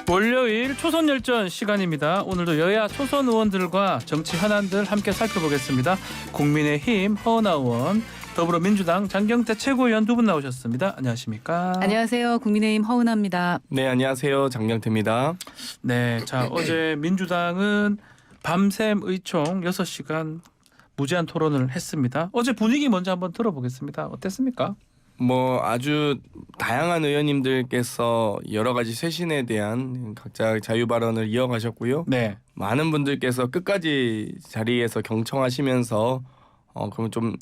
월요일 초선열전 시간입니다. 오늘도 여야 초선 의원들과 정치 현안들 함께 살펴보겠습니다. 국민의힘 허은하 의원, 더불어민주당 장경태 최고위원 두 분 나오셨습니다. 안녕하십니까? 안녕하세요. 국민의힘 허은하입니다. 네, 안녕하세요. 장경태입니다. 네, 자 어제 민주당은 밤샘 의총 6시간 무제한 토론을 했습니다. 어제 분위기 먼저 한번 들어보겠습니다. 어땠습니까? 아주 다양한 의원님들께서 여러 가지 쇄신에 대한 각자 자유 발언을 이어가셨고요. 네. 많은 분들께서 끝까지 자리에서 경청하시면서 그러면 좀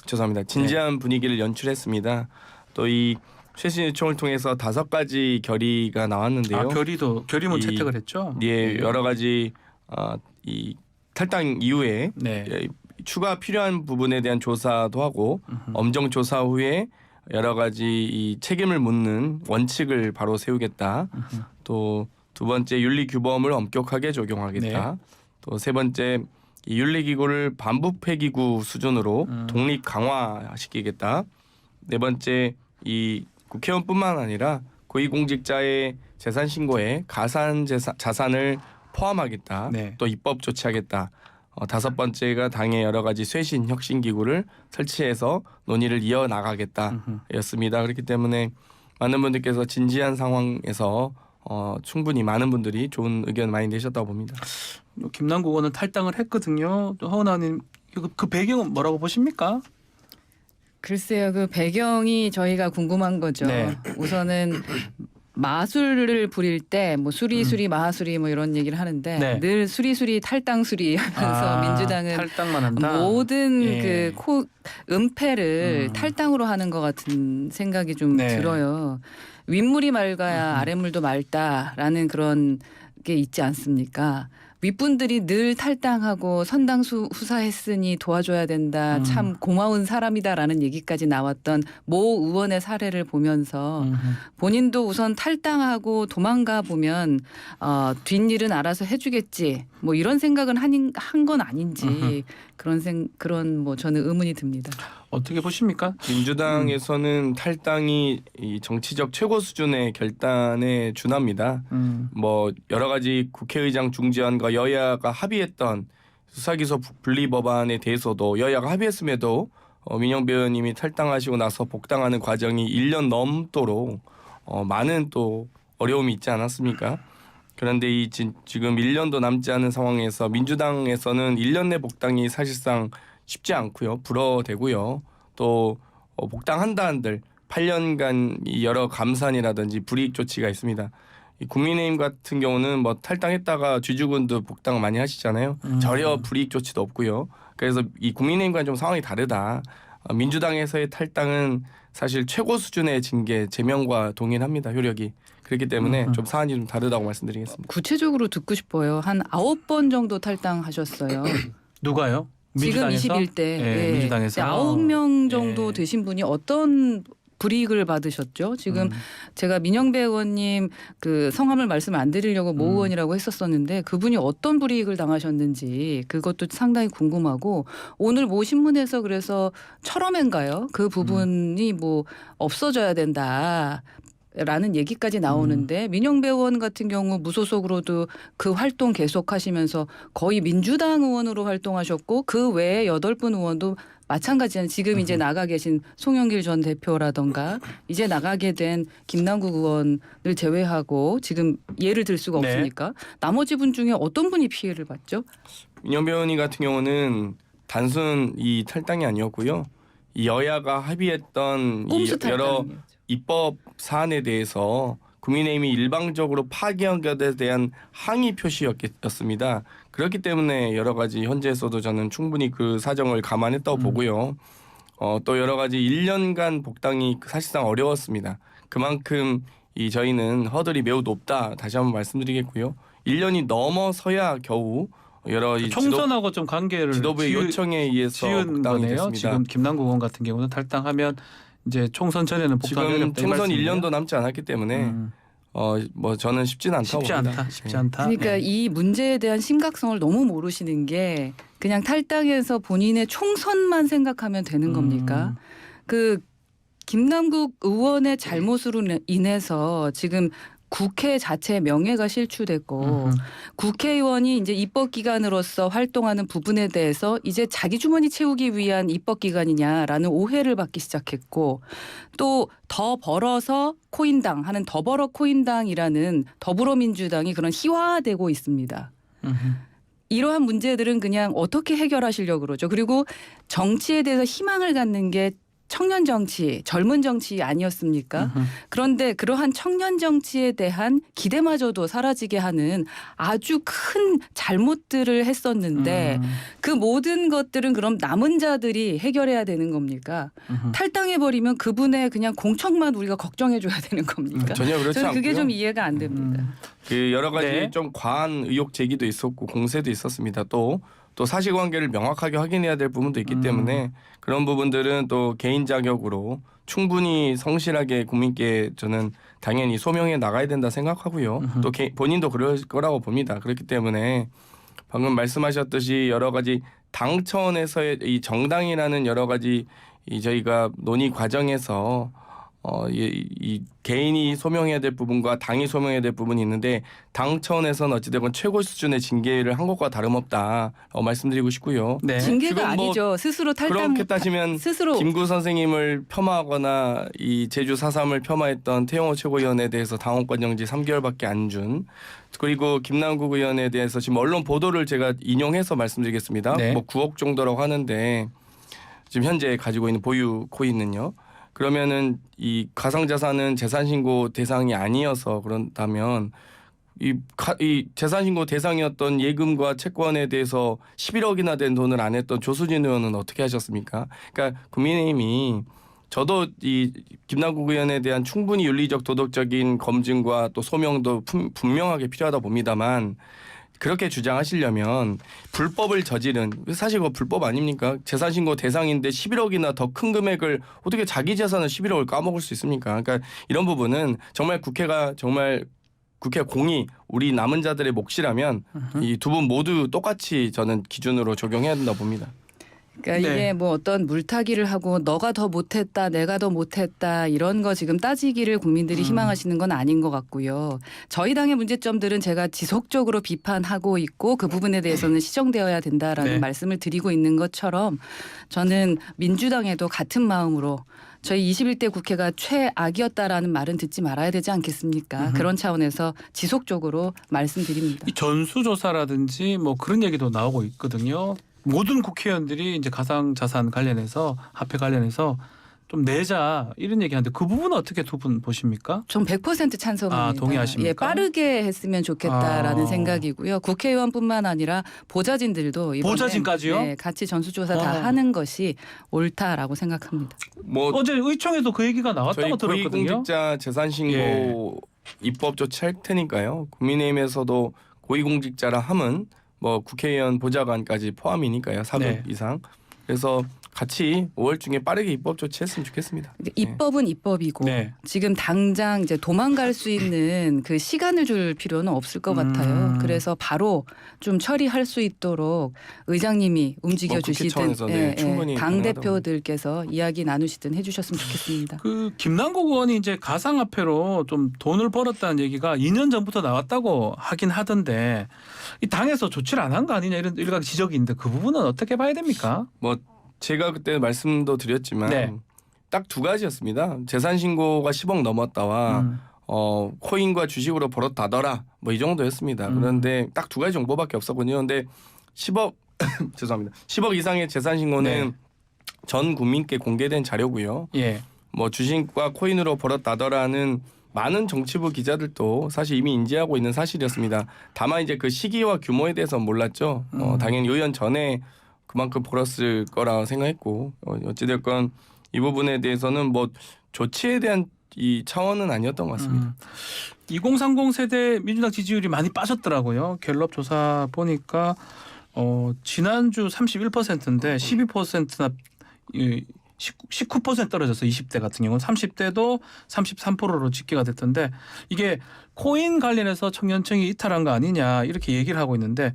죄송합니다. 진지한 분위기를 연출했습니다. 또 이 쇄신 요청을 통해서 5가지 결의가 나왔는데요. 결의문 채택을 했죠. 예, 여러 가지 이 탈당 이후에 네. 추가 필요한 부분에 대한 조사도 하고 엄정 조사 후에 여러 가지 이 책임을 묻는 원칙을 바로 세우겠다. 또 두 번째 윤리 규범을 엄격하게 적용하겠다. 네. 또 세 번째 이 윤리기구를 반부패기구 수준으로 독립 강화시키겠다. 네 번째 이 국회의원뿐만 아니라 고위공직자의 재산 신고에 가산 자산을 포함하겠다. 네. 또 입법 조치하겠다. 5번째가 당의 여러 가지 쇄신 혁신 기구를 설치해서 논의를 이어나가겠다였습니다. 그렇기 때문에 많은 분들께서 진지한 상황에서 충분히 많은 분들이 좋은 의견 많이 내셨다고 봅니다. 김남국 의원은 탈당을 했거든요. 또 허은하님 그 배경은 뭐라고 보십니까? 글쎄요. 그 배경이 저희가 궁금한 거죠. 네. 우선은 마술을 부릴 때 뭐 수리수리 마하수리 뭐 이런 얘기를 하는데 네. 늘 수리수리 탈당수리 하면서 민주당은 탈당만 한다. 모든 예. 은폐를 탈당으로 하는 것 같은 생각이 좀 네. 들어요. 윗물이 맑아야 아랫물도 맑다라는 그런 게 있지 않습니까? 윗분들이 늘 탈당하고 선당수 후사했으니 도와줘야 된다. 참 고마운 사람이다라는 얘기까지 나왔던 모 의원의 사례를 보면서 본인도 우선 탈당하고 도망가 보면 뒷일은 알아서 해주겠지. 뭐 이런 생각은 한 건 아닌지 그런 뭐 저는 의문이 듭니다. 어떻게 보십니까? 민주당에서는 탈당이 이 정치적 최고 수준의 결단에 준합니다. 여러 가지 국회의장 중재안과 여야가 합의했던 수사기소 분리 법안에 대해서도 여야가 합의했음에도 민영배 의원님이 탈당하시고 나서 복당하는 과정이 1년 넘도록 많은 또 어려움이 있지 않았습니까? 그런데 지금 1년도 남지 않은 상황에서 민주당에서는 1년 내 복당이 사실상 쉽지 않고요. 불어대고요. 또 복당한다 한들 8년간 여러 감산이라든지 불이익 조치가 있습니다. 국민의힘 같은 경우는 탈당했다가 쥐죽은도 복당 많이 하시잖아요. 전혀 불이익 조치도 없고요. 그래서 이 국민의힘과는 좀 상황이 다르다. 민주당에서의 탈당은 사실 최고 수준의 징계, 제명과 동일합니다. 효력이. 그렇기 때문에 좀 사안이 좀 다르다고 말씀드리겠습니다. 구체적으로 듣고 싶어요. 한 9번 정도 탈당하셨어요. 누가요? 민주당에서? 지금 21대. 네, 민주당에서 9명 정도 되신 분이 어떤 불이익을 받으셨죠? 지금 제가 민영배 의원님 그 성함을 말씀 안 드리려고 모 의원이라고 했었었는데 그분이 어떤 불이익을 당하셨는지 그것도 상당히 궁금하고 오늘 모 신문에서 그래서 철험인가요? 그 부분이 뭐 없어져야 된다. 라는 얘기까지 나오는데 민영배 의원 같은 경우 무소속으로도 그 활동 계속하시면서 거의 민주당 의원으로 활동하셨고 그 외에 8분 의원도 마찬가지는 지금 이제 나가 계신 송영길 전 대표라던가 이제 나가게 된 김남국 의원을 제외하고 지금 예를 들 수가 없으니까 나머지 분 중에 어떤 분이 피해를 봤죠? 민영배 의원님 같은 경우는 단순 이 탈당이 아니었고요. 이 여야가 합의했던 이 여러 입법 사안에 대해서 국민의힘이 일방적으로 파기한 것에 대한 항의 표시였습니다. 그렇기 때문에 여러 가지 현재에서도 저는 충분히 그 사정을 감안했다고 보고요. 또 여러 가지 1년간 복당이 사실상 어려웠습니다. 그만큼 저희는 허들이 매우 높다 다시 한번 말씀드리겠고요. 1년이 넘어서야 겨우 여러 총선하고 좀 관계를 지도부의 요청에 의해서 지은 복당이 거네요. 됐습니다. 지금 김남국 의원 같은 경우는 탈당하면 이제 총선 전에는 복당이 지금 어렵다 이 총선 말씀이에요? 1년도 남지 않았기 때문에 저는 쉽지는 않다고 봅니다. 쉽지 않다. 그러니까 네. 이 문제에 대한 심각성을 너무 모르시는 게 그냥 탈당해서 본인의 총선만 생각하면 되는 겁니까? 그 김남국 의원의 잘못으로 인해서 지금 국회 자체 명예가 실추됐고 국회의원이 이제 입법기관으로서 활동하는 부분에 대해서 이제 자기 주머니 채우기 위한 입법기관이냐라는 오해를 받기 시작했고 또 더 벌어서 코인당 하는 더벌어 코인당이라는 더불어민주당이 그런 희화화되고 있습니다. 이러한 문제들은 그냥 어떻게 해결하시려고 그러죠. 그리고 정치에 대해서 희망을 갖는 게 청년 정치, 젊은 정치 아니었습니까? 그런데 그러한 청년 정치에 대한 기대마저도 사라지게 하는 아주 큰 잘못들을 했었는데 그 모든 것들은 그럼 남은 자들이 해결해야 되는 겁니까? 탈당해버리면 그분의 그냥 공천만 우리가 걱정해줘야 되는 겁니까? 전혀 그렇지 저는 않고요. 그게 좀 이해가 안 됩니다. 그 여러 가지 네. 좀 과한 의혹 제기도 있었고 공세도 있었습니다. 또 사실관계를 명확하게 확인해야 될 부분도 있기 때문에 그런 부분들은 또 개인 자격으로 충분히 성실하게 국민께 저는 당연히 소명해 나가야 된다 생각하고요. 또 본인도 그럴 거라고 봅니다. 그렇기 때문에 방금 말씀하셨듯이 여러 가지 당 차원에서의 이 정당이라는 여러 가지 이 저희가 논의 과정에서 이 개인이 소명해야 될 부분과 당이 소명해야 될 부분이 있는데 당 차원에서는 어찌되건 최고 수준의 징계를 한 것과 다름없다 말씀드리고 싶고요. 네. 징계가 지금 뭐 아니죠. 스스로 탈당. 그렇게 따지면 스스로 김구 선생님을 폄하하거나 이 제주 4.3을 폄하했던 태영호 최고위원에 대해서 당원권 정지 3개월밖에 안 준 그리고 김남국 의원에 대해서 지금 언론 보도를 제가 인용해서 말씀드리겠습니다. 네. 뭐 9억 정도라고 하는데 지금 현재 가지고 있는 보유 코인은요. 그러면은 이 가상자산은 재산신고 대상이 아니어서 그런다면 이 재산신고 대상이었던 예금과 채권에 대해서 11억이나 된 돈을 안 했던 조수진 의원은 어떻게 하셨습니까? 그러니까 국민의힘이 저도 이 김남국 의원에 대한 충분히 윤리적 도덕적인 검증과 또 소명도 분명하게 필요하다 봅니다만 그렇게 주장하시려면 불법을 저지른 사실 그거 불법 아닙니까? 재산신고 대상인데 11억이나 더 큰 금액을 어떻게 자기 재산을 11억을 까먹을 수 있습니까? 그러니까 이런 부분은 정말 국회가 정말 국회 공의 우리 남은 자들의 몫이라면 이 두 분 모두 똑같이 저는 기준으로 적용해야 된다 봅니다. 그러니까 네. 이게 뭐 어떤 물타기를 하고 너가 더 못했다 내가 더 못했다 이런 거 지금 따지기를 국민들이 희망하시는 건 아닌 것 같고요. 저희 당의 문제점들은 제가 지속적으로 비판하고 있고 그 부분에 대해서는 시정되어야 된다라는 네. 말씀을 드리고 있는 것처럼 저는 민주당에도 같은 마음으로 저희 21대 국회가 최악이었다라는 말은 듣지 말아야 되지 않겠습니까? 그런 차원에서 지속적으로 말씀드립니다. 이 전수조사라든지 뭐 그런 얘기도 나오고 있거든요. 모든 국회의원들이 이제 가상자산 관련해서 화폐 관련해서 좀 내자 이런 얘기하는데 그 부분은 어떻게 두 분 보십니까? 전 100% 찬성합니다. 아, 동의하십니까? 예, 빠르게 했으면 좋겠다라는 아. 생각이고요. 국회의원뿐만 아니라 보좌진들도 이번에 보좌진까지요? 네, 같이 전수조사 다 어. 하는 것이 옳다라고 생각합니다. 뭐 어제 의총에도 그 얘기가 저희 나왔다고 들었거든요. 고위공직자 재산신고 예. 입법 조치할 테니까요. 국민의힘에서도 고위공직자라 함은 뭐 국회의원 보좌관까지 포함이니까요. 4급 네. 이상. 그래서 같이 5월 중에 빠르게 입법 조치했으면 좋겠습니다. 입법은 입법이고 네. 지금 당장 이제 도망갈 수 있는 그 시간을 줄 필요는 없을 것 같아요. 그래서 바로 좀 처리할 수 있도록 의장님이 움직여 뭐 국회 주시든 차원에서, 네, 충분히 당 가능하다고 대표들께서 이야기 나누시든 해주셨으면 좋겠습니다. 그 김남국 의원이 이제 가상화폐로 좀 돈을 벌었다는 얘기가 2년 전부터 나왔다고 하긴 하던데 이 당에서 조치를 안 한 거 아니냐 이런 일각의 지적이 있는데 그 부분은 어떻게 봐야 됩니까? 뭐 제가 그때 말씀도 드렸지만 네. 딱 두 가지였습니다. 재산 신고가 10억 넘었다와 코인과 주식으로 벌었다더라 뭐 이 정도였습니다. 그런데 딱 두 가지 정보밖에 없었군요. 근데 10억 죄송합니다. 10억 이상의 재산 신고는 네. 전 국민께 공개된 자료고요. 예. 뭐 주식과 코인으로 벌었다더라는 많은 정치부 기자들도 사실 이미 인지하고 있는 사실이었습니다. 다만 이제 그 시기와 규모에 대해서 몰랐죠. 당연히 의원 전에 그만큼 벌었을 거라 생각했고 어찌됐건 이 부분에 대해서는 뭐 조치에 대한 이 차원은 아니었던 것 같습니다. 2030 세대 민주당 지지율이 많이 빠졌더라고요. 갤럽 조사 보니까 지난주 31%인데 12%나 19% 떨어져서 20대 같은 경우는 30대도 33%로 집계가 됐던데 이게 코인 관련해서 청년층이 이탈한 거 아니냐 이렇게 얘기를 하고 있는데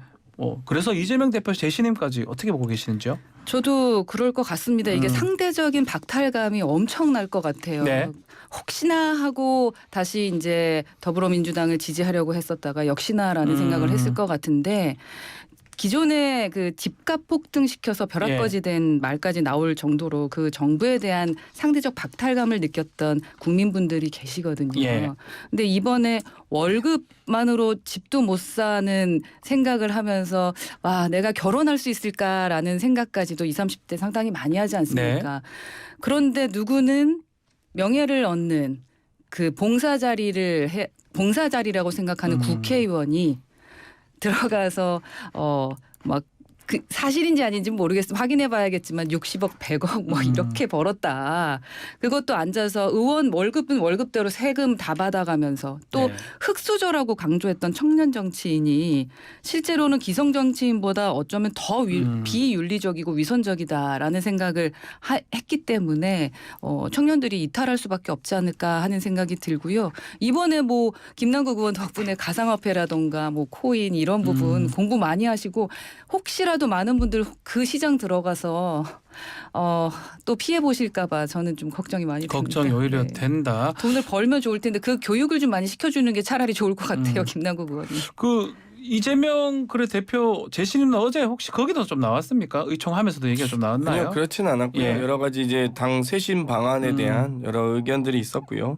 그래서 이재명 대표 재신임까지 어떻게 보고 계시는지요? 저도 그럴 것 같습니다. 이게 상대적인 박탈감이 엄청날 것 같아요. 네. 혹시나 하고 다시 이제 더불어민주당을 지지하려고 했었다가 역시나라는 생각을 했을 것 같은데 기존에 그 집값 폭등시켜서 벼락거지된 말까지 나올 정도로 그 정부에 대한 상대적 박탈감을 느꼈던 국민분들이 계시거든요. 예. 근데 이번에 월급만으로 집도 못 사는 생각을 하면서 와 내가 결혼할 수 있을까라는 생각까지도 20, 30대 상당히 많이 하지 않습니까? 그런데 누구는 명예를 얻는 그 봉사자리라고 생각하는 국회의원이 들어가서 막 그 사실인지 아닌지 모르겠으면 확인해봐야겠지만 60억, 100억 뭐 이렇게 벌었다. 그것도 앉아서 의원 월급은 월급대로 세금 다 받아가면서 또 네. 흑수저라고 강조했던 청년 정치인이 실제로는 기성 정치인보다 어쩌면 더 비윤리적이고 위선적이다라는 생각을 했기 때문에 청년들이 이탈할 수밖에 없지 않을까 하는 생각이 들고요. 이번에 뭐 김남국 의원 덕분에 가상화폐라던가 뭐 코인 이런 부분 공부 많이 하시고 혹시라도 많은 분들 그 시장 들어가서 또 피해 보실까 봐 저는 좀 걱정이 많이 됩니다. 걱정이 오히려 네. 된다. 돈을 벌면 좋을 텐데 그 교육을 좀 많이 시켜주는 게 차라리 좋을 것 같아요. 김남국 의원이. 그 이재명 그래 대표 재신임은 어제 혹시 거기도 좀 나왔습니까? 의총하면서도 얘기가 좀 나왔나요? 그렇지는 않았고요. 예. 여러 가지 이제 당 쇄신 방안에 대한 여러 의견들이 있었고요.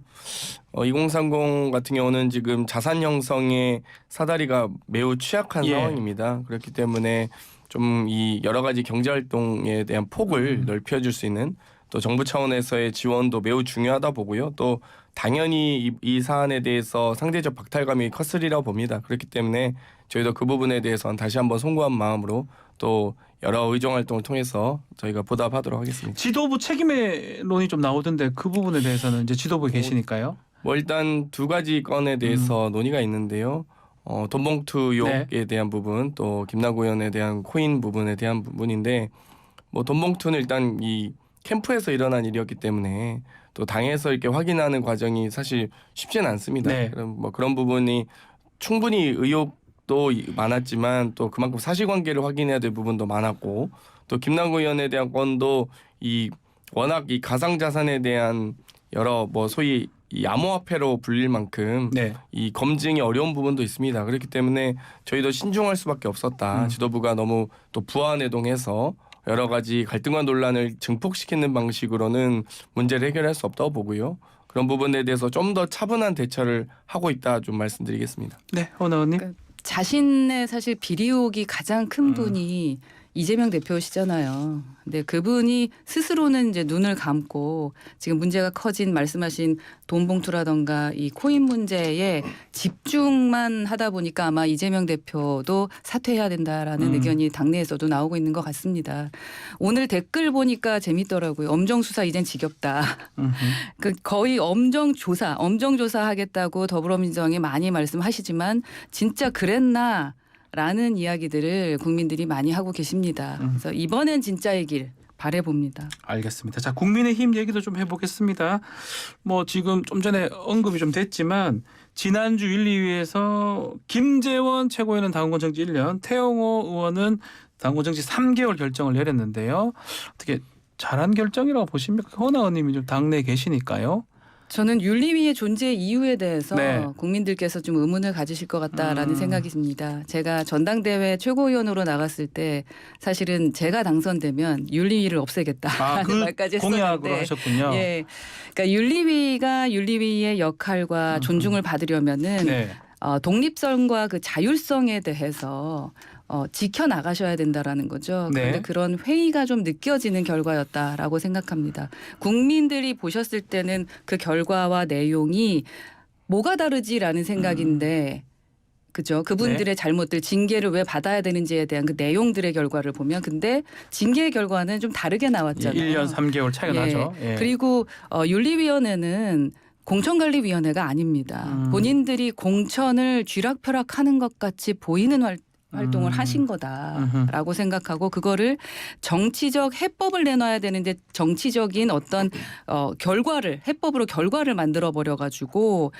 2030 같은 경우는 지금 자산 형성의 사다리가 매우 취약한 예. 상황입니다. 그렇기 때문에 좀 이 여러 가지 경제 활동에 대한 폭을 넓혀줄 수 있는 또 정부 차원에서의 지원도 매우 중요하다 보고요. 또 당연히 이 사안에 대해서 상대적 박탈감이 컸으리라고 봅니다. 그렇기 때문에 저희도 그 부분에 대해서는 다시 한번 송구한 마음으로 또 여러 의정 활동을 통해서 저희가 보답하도록 하겠습니다. 지도부 책임론이 좀 나오던데 그 부분에 대해서는 이제 지도부에 계시니까요. 뭐 일단 두 가지 건에 대해서 논의가 있는데요. 돈봉투 의혹에 대한 부분 또 김남국 의원에 대한 코인 부분에 대한 부분인데 뭐 돈봉투는 일단 이 캠프에서 일어난 일이었기 때문에 또 당에서 이렇게 확인하는 과정이 사실 쉽지는 않습니다. 네. 그럼 뭐 그런 부분이 충분히 의혹도 많았지만 또 그만큼 사실관계를 확인해야 될 부분도 많았고 또 김남국 의원에 대한 건도 이 워낙 이 가상자산에 대한 여러 뭐 소위 이 암호화폐로 불릴 만큼 네. 이 검증이 어려운 부분도 있습니다. 그렇기 때문에 저희도 신중할 수밖에 없었다. 지도부가 너무 또 부안해동해서 여러 가지 갈등과 논란을 증폭시키는 방식으로는 문제를 해결할 수 없다고 보고요. 그런 부분에 대해서 좀 더 차분한 대처를 하고 있다 좀 말씀드리겠습니다. 네, 허나원님. 그러니까 자신의 사실 비리혹이 가장 큰 분이 이재명 대표시잖아요. 근데 그분이 스스로는 이제 눈을 감고 지금 문제가 커진 말씀하신 돈 봉투라던가 이 코인 문제에 집중만 하다 보니까 아마 이재명 대표도 사퇴해야 된다라는 의견이 당내에서도 나오고 있는 것 같습니다. 오늘 댓글 보니까 재밌더라고요. 엄정 수사 이젠 지겹다. 그 거의 엄정 조사 하겠다고 더불어민주당이 많이 말씀하시지만 진짜 그랬나? 라는 이야기들을 국민들이 많이 하고 계십니다. 그래서 이번엔 진짜의 길 바라봅니다. 알겠습니다. 자, 국민의힘 얘기도 좀 해보겠습니다. 뭐 지금 좀 전에 언급이 좀 됐지만 지난주 1, 2위에서 김재원 최고위원은 당원권 정지 1년, 태영호 의원은 당원권 정지 3개월 결정을 내렸는데요. 어떻게 잘한 결정이라고 보십니까? 허나 의원님이 좀 당내에 계시니까요. 저는 윤리위의 존재 이유에 대해서 네. 국민들께서 좀 의문을 가지실 것 같다라는 생각이 듭니다. 제가 전당대회 최고위원으로 나갔을 때 사실은 제가 당선되면 윤리위를 없애겠다라는 말까지 공약으로 했었는데 하셨군요. 예, 그러니까 윤리위가 윤리위의 역할과 존중을 받으려면은 네. 독립성과 그 자율성에 대해서 지켜나가셔야 된다라는 거죠. 그런데 네. 그런 회의가 좀 느껴지는 결과였다라고 생각합니다. 국민들이 보셨을 때는 그 결과와 내용이 뭐가 다르지라는 생각인데 그죠? 그분들의 잘못들 징계를 왜 받아야 되는지에 대한 그 내용들의 결과를 보면 근데 징계의 결과는 좀 다르게 나왔잖아요. 1년 3개월 차이가 나죠. 예. 그리고 윤리위원회는 공천관리위원회가 아닙니다. 본인들이 공천을 쥐락펴락하는 것 같이 보이는 활동을 하신 거다라고 생각하고 그거를 정치적 해법을 내놔야 되는데 정치적인 어떤 해법으로 결과를 만들어 버려 가지고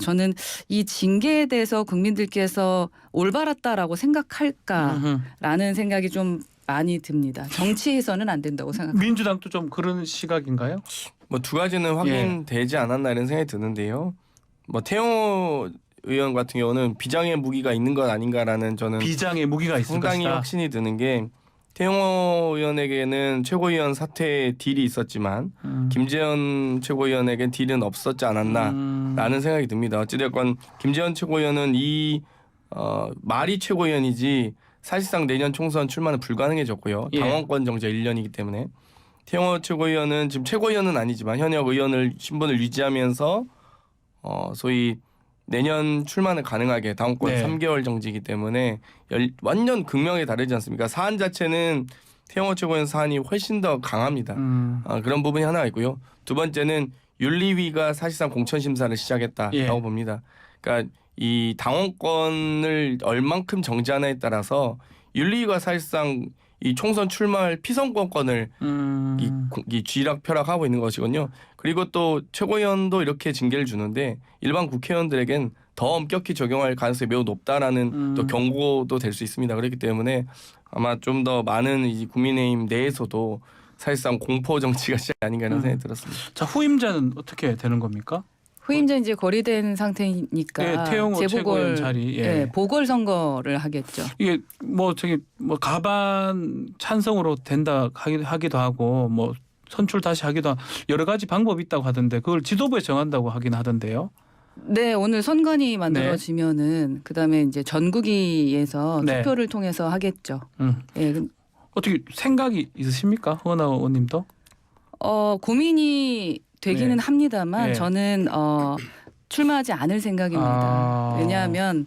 저는 이 징계에 대해서 국민들께서 올바랐다라고 생각할까라는 생각이 좀 많이 듭니다. 정치해서는 안 된다고 생각합니다. 민주당도 좀 그런 시각인가요? 뭐 두 가지는 확인되지 않았나 이런 생각이 드는데요. 뭐 태영호 의원 같은 경우는 비장의 무기가 있는 것 아닌가라는 저는 비장의 무기가 있을 상당히 것이다. 확신이 드는 게 태영호 의원에게는 최고위원 사퇴 딜이 있었지만 김재현 최고위원에겐 딜은 없었지 않았나라는 생각이 듭니다. 어찌됐건 김재현 최고위원은 말이 최고위원이지 사실상 내년 총선 출마는 불가능해졌고요. 예. 당원권 정지 1년이기 때문에 태영호 최고위원은 지금 최고위원은 아니지만 현역 의원을 신분을 유지하면서 소위 내년 출마는 가능하게 당원권 네. 3개월 정지이기 때문에 완전 극명히 다르지 않습니까? 사안 자체는 태영호 최고위원 사안이 훨씬 더 강합니다. 그런 부분이 하나 있고요. 두 번째는 윤리위가 사실상 공천 심사를 시작했다라고 예. 봅니다. 그러니까 이 당원권을 얼만큼 정지하냐에 따라서 윤리위가 사실상 이 총선 출마할 피선거권을 이 쥐락펴락하고 있는 것이거든요. 그리고 또 최고위원도 이렇게 징계를 주는데 일반 국회의원들에겐 더 엄격히 적용할 가능성이 매우 높다라는 또 경고도 될 수 있습니다. 그렇기 때문에 아마 좀 더 많은 이 국민의힘 내에서도 사실상 공포 정치가 시작이 아닌가 이런 생각이 들었습니다. 자, 후임자는 어떻게 되는 겁니까? 후임자 이제 거리된 상태니까 네, 태영호 최고위원 자리. 예. 보궐 선거를 하겠죠. 이게 뭐 가반 찬성으로 된다 하기도 하고 뭐 선출 다시 하기도 하고 여러 가지 방법이 있다고 하던데 그걸 지도부에 정한다고 하긴 하던데요. 네, 오늘 선관위 만들어지면은 그다음에 이제 전국위에서 네. 투표를 통해서 하겠죠. 예, 어떻게 생각이 있으십니까? 허은하 의원님도? 고민이 되기는 네. 합니다만 네. 저는 출마하지 않을 생각입니다. 왜냐하면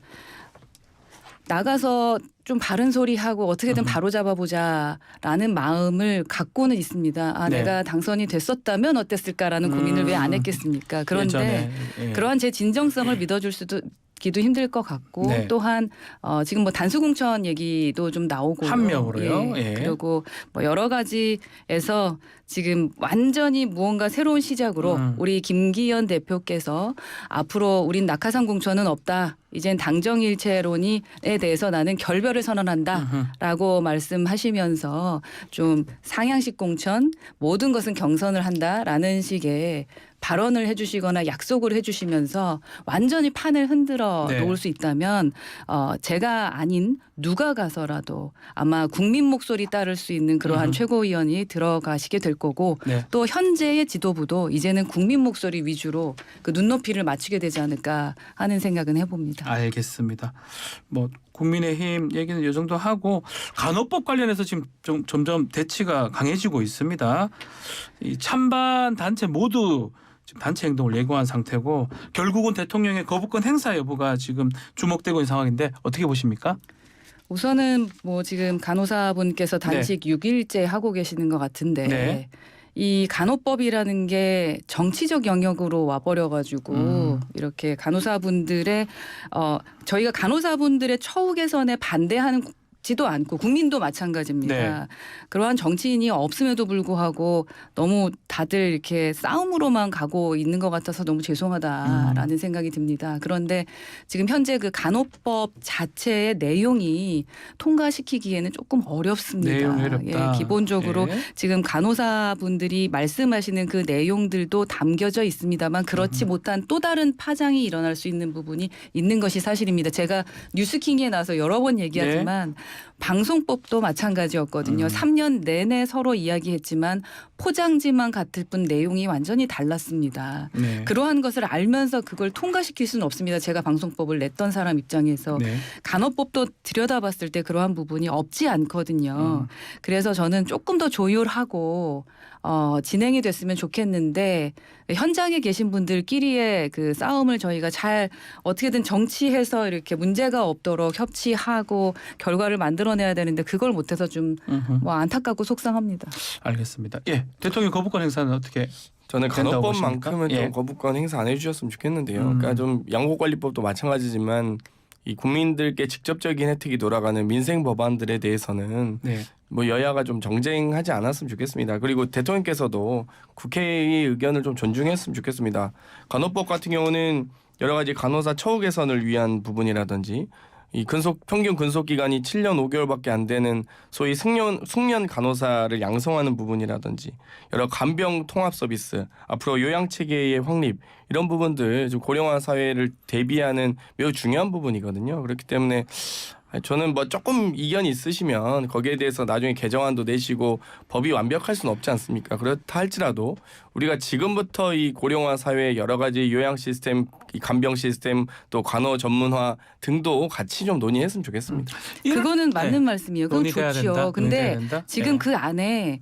나가서 좀 바른 소리 하고 어떻게든 바로 잡아보자라는 마음을 갖고는 있습니다. 네. 내가 당선이 됐었다면 어땠을까라는 고민을 왜 안 했겠습니까? 그런데 예전에, 예. 그러한 제 진정성을 믿어줄 수도 기도 힘들 것 같고 네. 또한 지금 뭐 단수공천 얘기도 좀 나오고 한 명으로요? 예. 그리고 뭐 여러 가지에서 지금 완전히 무언가 새로운 시작으로 우리 김기현 대표께서 앞으로 우린 낙하산 공천은 없다. 이젠 당정일체론에 대해서 나는 결별을 선언한다라고 말씀하시면서 좀 상향식 공천 모든 것은 경선을 한다라는 식의 발언을 해주시거나 약속을 해주시면서 완전히 판을 흔들어 네. 놓을 수 있다면 제가 아닌 누가 가서라도 아마 국민 목소리 따를 수 있는 그러한 최고위원이 들어가시게 될 거고 네. 또 현재의 지도부도 이제는 국민 목소리 위주로 그 눈높이를 맞추게 되지 않을까 하는 생각은 해봅니다. 알겠습니다. 뭐 국민의힘 얘기는 이 정도 하고 간호법 관련해서 지금 좀 점점 대치가 강해지고 있습니다. 이 찬반 단체 모두 지금 단체 행동을 예고한 상태고 결국은 대통령의 거부권 행사 여부가 지금 주목되고 있는 상황인데 어떻게 보십니까? 우선은 뭐 지금 간호사분께서 단식 6일째 하고 계시는 것 같은데 네. 이 간호법이라는 게 정치적 영역으로 와버려가지고 이렇게 간호사분들의 저희가 간호사분들의 처우 개선에 반대하는 지도 않고 국민도 마찬가지입니다. 네. 그러한 정치인이 없음에도 불구하고 너무 다들 이렇게 싸움으로만 가고 있는 것 같아서 너무 죄송하다라는 생각이 듭니다. 그런데 지금 현재 그 간호법 자체의 내용이 통과시키기에는 조금 어렵습니다. 내용이 어렵다. 예, 기본적으로 예. 지금 간호사분들이 말씀하시는 그 내용들도 담겨져 있습니다만 그렇지 못한 또 다른 파장이 일어날 수 있는 부분이 있는 것이 사실입니다. 제가 뉴스킹에 나와서 여러 번 얘기하지만 방송법도 마찬가지였거든요. 3년 내내 서로 이야기했지만 포장지만 같을 뿐 내용이 완전히 달랐습니다. 네. 그러한 것을 알면서 그걸 통과시킬 수는 없습니다. 제가 방송법을 냈던 사람 입장에서 네. 간호법도 들여다봤을 때 그러한 부분이 없지 않거든요. 그래서 저는 조금 더 조율하고 진행이 됐으면 좋겠는데 현장에 계신 분들끼리의 그 싸움을 저희가 잘 어떻게든 정치해서 이렇게 문제가 없도록 협치하고 결과를 만들어내야 되는데 그걸 못해서 좀 뭐 안타깝고 속상합니다. 알겠습니다. 예, 대통령 거부권 행사는 어떻게? 저는 된다고 간호법만큼은 보십니까? 예. 좀 거부권 행사 안 해주셨으면 좋겠는데요. 그러니까 좀 양곡관리법도 마찬가지지만 이 국민들께 직접적인 혜택이 돌아가는 민생 법안들에 대해서는 네. 뭐 여야가 좀 정쟁하지 않았으면 좋겠습니다. 그리고 대통령께서도 국회의 의견을 좀 존중했으면 좋겠습니다. 간호법 같은 경우는 여러 가지 간호사 처우 개선을 위한 부분이라든지 이 평균 근속 기간이 7년 5개월밖에 안 되는 소위 숙련 간호사를 양성하는 부분이라든지 여러 간병 통합 서비스, 앞으로 요양 체계의 확립 이런 부분들 좀 고령화 사회를 대비하는 매우 중요한 부분이거든요. 그렇기 때문에 저는 뭐 조금 이견이 있으시면 거기에 대해서 나중에 개정안도 내시고 법이 완벽할 수는 없지 않습니까? 그렇다 할지라도 우리가 지금부터 이 고령화 사회의 여러 가지 요양 시스템, 이 간병 시스템 또 간호 전문화 등도 같이 좀 논의했으면 좋겠습니다. 그거는 맞는 네. 말씀이에요. 그건 논의돼야 좋죠. 된다. 근데 논의돼야 된다? 지금 네. 그 안에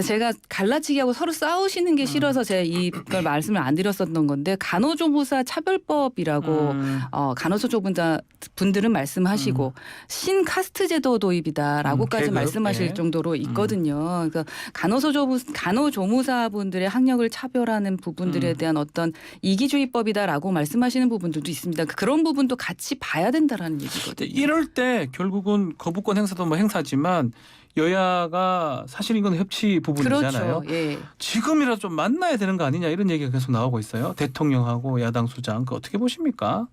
제가 갈라치기하고 서로 싸우시는 게 싫어서 제가 이걸 말씀을 안 드렸었던 건데 간호조무사 차별법이라고 간호사 분들은 말씀하시고 신카스트 제도 도입이다라고까지 계급, 말씀하실 예. 정도로 있거든요. 그러니까 간호조무사 분들의 학력을 차별하는 부분들에 대한 어떤 이기주의법이다라고 말씀하시는 부분들도 있습니다. 그런 부분도 같이 봐야 된다라는 얘기거든요. 이럴 때 결국은 거부권 행사도 뭐 행사지만 여야가 사실 이건 협치 부분이잖아요. 그렇죠. 예. 지금이라도 좀 만나야 되는 거 아니냐 이런 얘기가 계속 나오고 있어요. 대통령하고 야당 수장 그 어떻게 보십니까?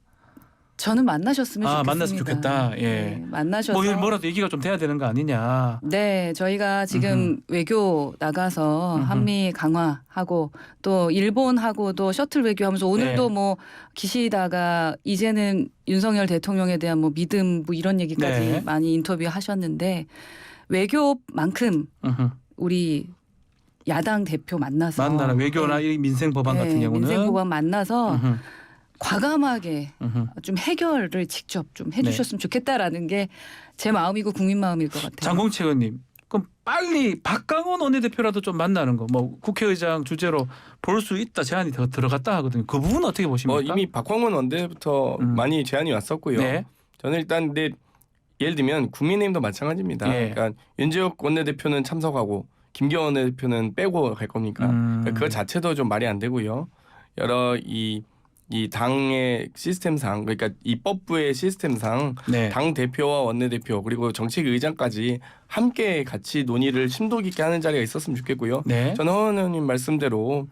저는 만나셨으면 좋겠습니다. 만났으면 좋겠다. 예. 네, 만나셔서 뭐라도 얘기가 좀 돼야 되는 거 아니냐. 네, 저희가 지금 외교 나가서 한미 강화하고 또 일본하고도 셔틀 외교하면서 오늘도 네. 뭐 기시다가 이제는 윤석열 대통령에 대한 뭐 믿음 뭐 이런 얘기까지 네. 많이 인터뷰하셨는데 외교만큼 우리 야당 대표 만나서 만나라 외교나 이 민생 법안 같은 경우는 민생 법안 만나서 음흠. 과감하게 좀 해결을 직접 좀 해주셨으면 좋겠다라는 게 제 마음이고 국민 마음일 것 같아요. 장공채 의원님, 그럼 빨리 박강원 원내대표라도 좀 만나는 거, 뭐 국회의장 주제로 볼 수 있다 제안이 더 들어갔다 하거든요. 그 부분 어떻게 보십니까? 뭐 이미 박광원 원내부터 많이 제안이 왔었고요. 네. 저는 일단 근데 예를 들면 국민의힘도 마찬가지입니다. 예. 그러니까 윤재욱 원내대표는 참석하고 김기현 원내대표는 빼고 갈 겁니까? 그러니까 그거 자체도 좀 말이 안 되고요. 여러 이 당의 시스템상 그러니까 입법부의 시스템상 네. 당 대표와 원내대표 그리고 정책의장까지 함께 같이 논의를 심도 깊게 하는 자리가 있었으면 좋겠고요. 네. 저는 허은 의원님 말씀대로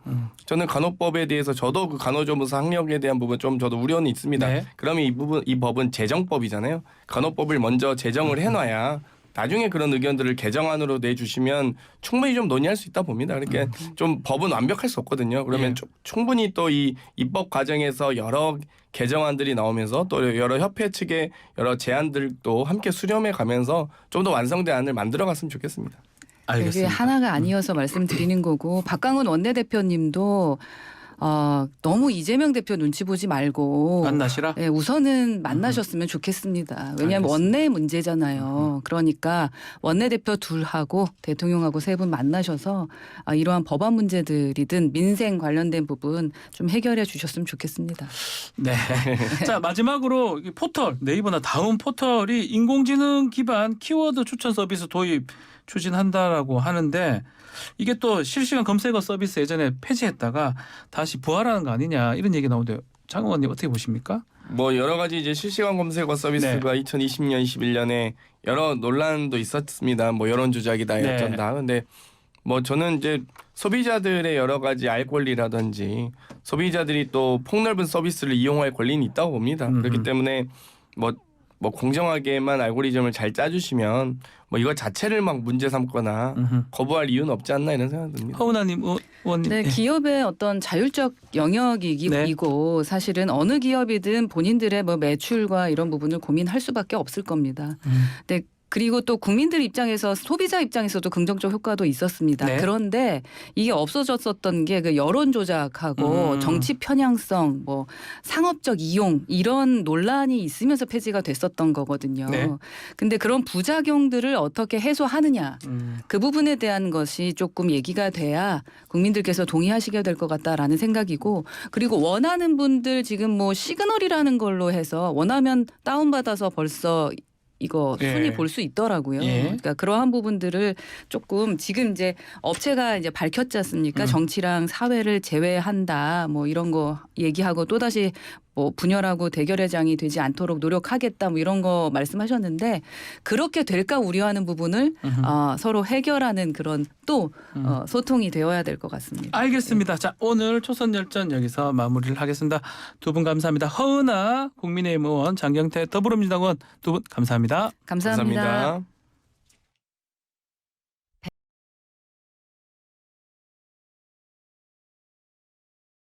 저는 간호법에 대해서 저도 그 간호조무사 학력에 대한 부분 좀 저도 우려는 있습니다. 네. 그러면 이 법은 제정법이잖아요. 간호법을 먼저 제정을 해놔야 나중에 그런 의견들을 개정안으로 내주시면 충분히 좀 논의할 수 있다 봅니다. 그러니까 좀 법은 완벽할 수 없거든요. 그러면 예. 충분히 또 이 입법 과정에서 여러 개정안들이 나오면서 또 여러 협회 측의 여러 제안들도 함께 수렴해 가면서 좀 더 완성된 안을 만들어 갔으면 좋겠습니다. 이게 알겠습니다. 하나가 아니어서 말씀드리는 거고 박강원 원내대표님도 너무 이재명 대표 눈치 보지 말고 만나시라. 네, 우선은 만나셨으면 좋겠습니다. 왜냐하면 알겠습니다. 원내 문제잖아요. 그러니까 원내대표 둘하고 대통령하고 세 분 만나셔서 이러한 법안 문제들이든 민생 관련된 부분 좀 해결해 주셨으면 좋겠습니다. 네. 자 마지막으로 이 포털 네이버나 다음 포털이 인공지능 기반 키워드 추천 서비스 도입 추진한다라고 하는데 이게 또 실시간 검색어 서비스 예전에 폐지했다가 다시 부활하는 거 아니냐 이런 얘기 나오는데 장 의원님 어떻게 보십니까? 뭐 여러 가지 이제 실시간 검색어 서비스가 2020년, 21년에 여러 논란도 있었습니다. 뭐 여론 조작이다, 네. 어쩐다. 근데 뭐 저는 이제 소비자들의 여러 가지 알 권리라든지 소비자들이 또 폭넓은 서비스를 이용할 권리는 있다고 봅니다. 그렇기 때문에 뭐 공정하게만 알고리즘을 잘 짜주시면 뭐 이거 자체를 막 문제 삼거나 거부할 이유는 없지 않나 이런 생각이 듭니다. 허은하님 의원님. 네, 기업의 어떤 자율적 영역이고 사실은 어느 기업이든 본인들의 뭐 매출과 이런 부분을 고민할 수밖에 없을 겁니다. 근데 그리고 또 국민들 입장에서 소비자 입장에서도 긍정적 효과도 있었습니다. 네. 그런데 이게 없어졌었던 게 그 여론 조작하고 정치 편향성, 뭐 상업적 이용 이런 논란이 있으면서 폐지가 됐었던 거거든요. 네. 근데 그런 부작용들을 어떻게 해소하느냐 그 부분에 대한 것이 조금 얘기가 돼야 국민들께서 동의하시게 될 것 같다라는 생각이고 그리고 원하는 분들 지금 뭐 시그널이라는 걸로 해서 원하면 다운받아서 벌써 이거 순위 볼 수 있더라고요. 그러니까 그러한 부분들을 조금 지금 이제 업체가 이제 밝혔지 않습니까? 정치랑 사회를 제외한다 뭐 이런 거 얘기하고 또 다시 뭐 분열하고 대결의 장이 되지 않도록 노력하겠다 뭐 이런 거 말씀하셨는데 그렇게 될까 우려하는 부분을 서로 해결하는 그런 또 소통이 되어야 될 것 같습니다. 알겠습니다. 자, 오늘 초선열전 여기서 마무리를 하겠습니다. 두 분 감사합니다. 허은하 국민의힘 의원, 장경태 더불어민주당 의원 두 분 감사합니다. 감사합니다. 감사합니다.